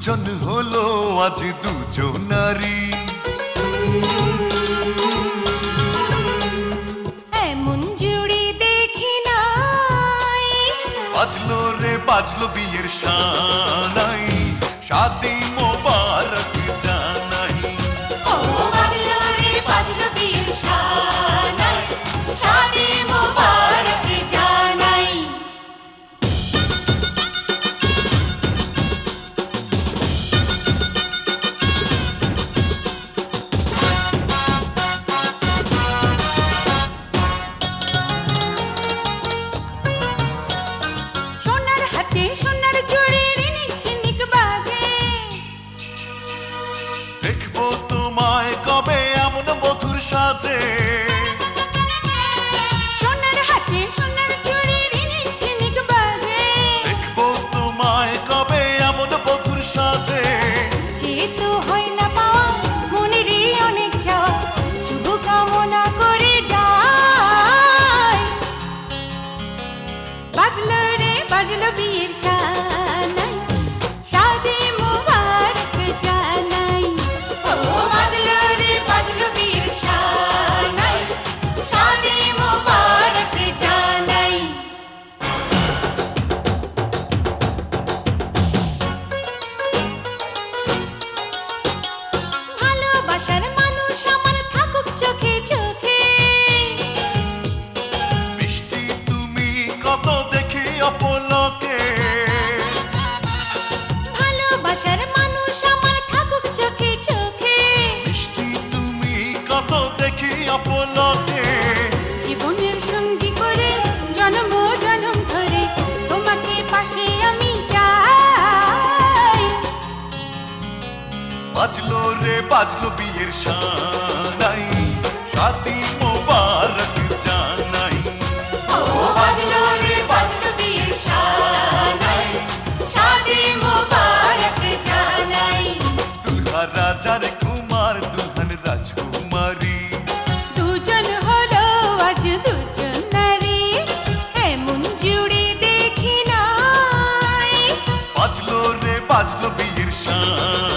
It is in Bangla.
দুজন হলো আজ দুজন নারী। এমন জুড়ি দেখি নাই, বাজলো রে বাজলো বিয়ের শানাই, শাদি মোবারক জানাই। ও বাজলো রে বাজলো বিয়ের শানাই, শাদি মোবারক জানাই। সোনার হাতে সোনার জুড়ি রিনিক ঝিনিক বাজে, দেখবো তোমায় কবে এমন মধুর সাজে। সোনার হাতে সোনার জুড়ি রিনিক ঝিনিক বাজে, দেখবো তোমায় কবে এমন মধুর সাজে। যেহেতু হয় না পাওয়া মনেরই অনেক চাওয়া, শুভ কামনা করে যাই। বাজলো রে বাজলো বিয়ের শানাই, শাদি মোবারক জানাই। ও বাজলো রে বাজলো বিয়ের শানাই, শাদি মোবারক জানাই। ভালোবাসার মানুষ আমার থাকুক চোখে চোখে, মিষ্টি তুমি কত দেখি অপলকে। ভালোবাসার মানুষ আমার থাকুক চোখে চোখে, মিষ্টি তুমি কত দেখি অপলকে। জীবনের সঙ্গী করে জন্ম জন্ম ধরে তোমাকে পাশে আমি চাই। বাজলো রে বাজলো বিয়ের শানাই, শাদি মোবারক জানাই। ও বাজলো রে বাজলো বিয়ের শানাই, শাদি মোবারক জানাই। দুলহা রাজার কুমার দুলহন রাজকুমারী, দুজন হলো আজ দুজন নারী, এমন জুড়ি দেখি নাই। বাজলো রে বাজলো বিয়ের শান।